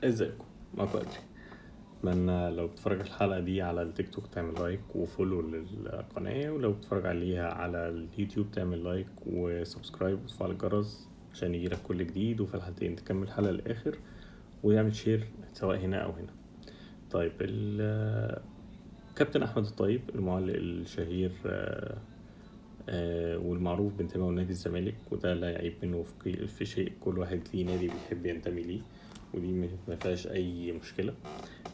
ازيكم؟ معاكم أدري. اتمنى لو بتتفرج على الحلقة دي على التيك توك تعمل لايك وفولو للقناة، ولو بتتفرج عليها على اليوتيوب تعمل لايك وسبسكرايب وتفعل الجرس عشان يجيلك كل جديد، وفي الحلقتين تكمل الحلقة للآخر ويعمل شير سواء هنا أو هنا. طيب، كابتن أحمد الطيب المعلق الشهير والمعروف بانتمائه لنادي الزمالك، وده لا يعيب منه في شيء، كل واحد ليه نادي بيحب ينتمي ليه، ودي ما فيهاش أي مشكلة.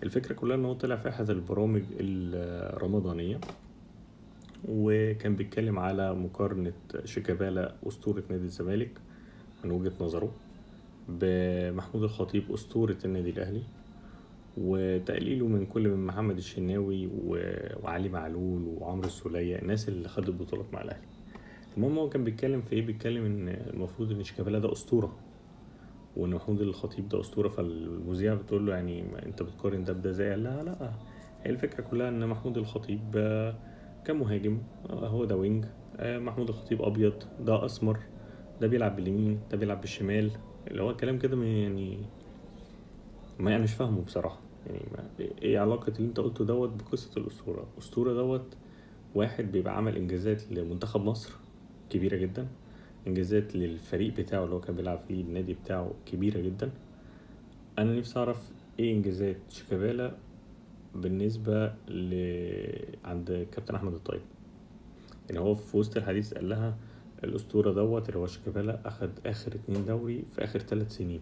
الفكرة كلها ان هو طلع في احد البرامج الرمضانية وكان بيتكلم على مقارنة شيكابالا أسطورة نادي الزمالك من وجهة نظره بمحمود الخطيب أسطورة النادي الأهلي، وتقليله من كل من محمد الشناوي وعلي معلول وعمرو السولية، الناس اللي خدت بطولات مع الأهلي. المهم هو كان بيتكلم في ايه؟ بيتكلم ان المفروض ان شيكابالا ده أسطورة وان محمود الخطيب ده أسطورة. فالمذيعة بتقول له يعني انت بتقارن ده بده زي؟ لا، هي الفكرة كلها ان محمود الخطيب كان مهاجم، هو ده وينج. محمود الخطيب ابيض، ده اسمر، ده بيلعب باليمين، ده بيلعب بالشمال، اللي هو كلام كده يعني ما انا مش فاهمه بصراحة. يعني ايه علاقة اللي انت قلته دوت بقصة الأسطورة؟ أسطورة دوت واحد بيبقى عمل انجازات لمنتخب مصر كبيرة جدا، انجازات للفريق بتاعه اللي هو كان بيلعب فيه، النادي بتاعه كبيرة جدا. انا نفسي اعرف ايه انجازات شيكابالا بالنسبة عند كابتن احمد الطيب. يعني هو في وسط الحديث قال لها الاسطورة دوت اللي هو شيكابالا اخد اخر 2 دوري في اخر 3 سنين.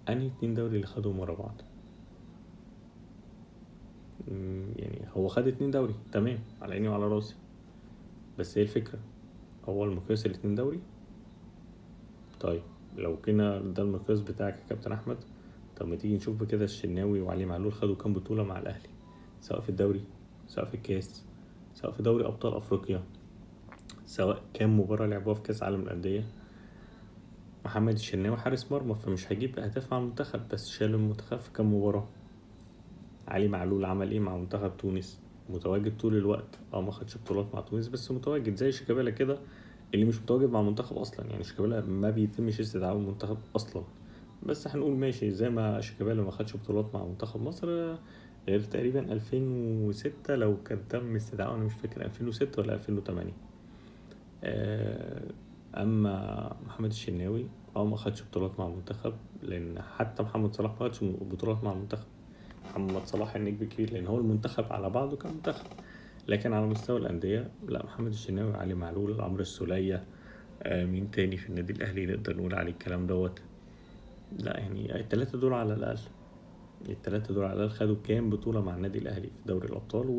انهي 2 دوري اللي خدهم ورا بعض؟ يعني هو خد 2 دوري تمام، على عيني وعلى راسي، بس هي الفكرة هو المقياس ال2 دوري. طيب لو كنا ده المقياس بتاعك يا كابتن احمد، طب ما تيجي نشوف بكده الشناوي وعلي معلول خدوا كام بطولة مع الاهلي، سواء في الدوري، سواء في الكاس، سواء في دوري ابطال افريقيا، سواء كام مباراة لعبوها في كاس عالم الاندية. محمد الشناوي حارس مرمى فمش هيجيب اهداف مع المنتخب، بس شال المنتخب في كام مباراة. علي معلول عمل ايه مع منتخب تونس؟ متواجد طول الوقت، ما خدش بطولات مع تونس بس متواجد، زي شيكابالا كده اللي مش متواجد مع المنتخب اصلا. يعني شيكابالا ما بيتمش استدعاء المنتخب اصلا، بس هنقول ماشي زي ما شيكابالا ما خدش بطولات مع منتخب مصر غير تقريبا 2006 لو كان تم استدعاءه، انا مش فاكر 2006 ولا 2008. اما محمد الشناوي ما خدش بطولات مع المنتخب، لان حتى محمد صلاح ما خدش بطولات مع المنتخب. محمد صلاح النجم الكبير لان هو المنتخب على بعضه كمنتخب، لكن على مستوى الانديه لا، محمد الشناوي، علي معلول، عمرو السولية، مين تاني في النادي الاهلي نقدر نقول عليه الكلام دوت؟ لا يعني التلاتة دول على الاقل، التلاتة دول على الاقل خدوا كام بطولة مع النادي الاهلي في دوري الابطال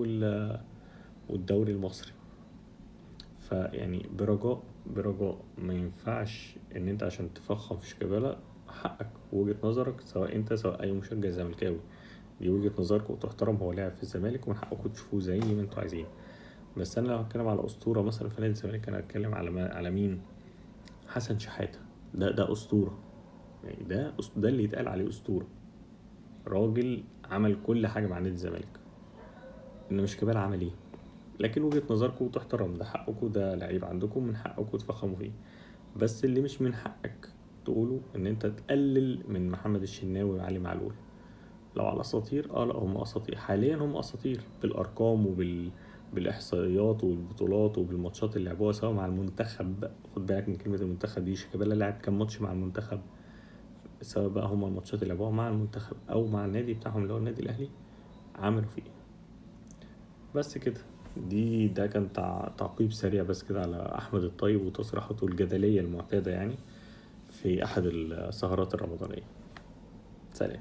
والدوري المصري. فيعني برجاء ما ينفعش ان انت عشان تفخم في شيكابالا، حقك ووجهة نظرك سواء انت سواء اي مشجع زملكاوي، دي وجهة نظرك وتحترم، هو لاعب في الزمالك ومن حقكم تشوفوه زي ما انتوا عايزين. بس انا لو هتكلم على اسطوره مثلا في نادي الزمالك، انا هتكلم على مين؟ حسن شحاته. ده اسطوره، يعني ده اللي يتقال عليه اسطوره، راجل عمل كل حاجه مع نادي الزمالك. انما شيكابالا عمل ايه؟ لكن وجهة نظركم تحترم، ده حقكم، ده لعيب عندكم من حقكم تفخموا فيه. بس اللي مش من حقك تقوله ان انت تقلل من محمد الشناوي وعلي معلول. لو على اساطير لا هم اساطير حاليا، هم اساطير بالارقام بالاحصائيات والبطولات وبالماتشات اللي لعبوها سواء مع المنتخب. خد بالك من كلمه المنتخب دي، شيكابالا لعب كام ماتش مع المنتخب، سواء بقى هم الماتشات اللي لعبوها مع المنتخب او مع النادي بتاعهم اللي هو النادي الاهلي، عملوا فيه بس كده. ده كان تعقيب سريع بس كده على احمد الطيب وتصريحاته الجدليه المعتاده يعني في احد السهرات الرمضانيه. سلام.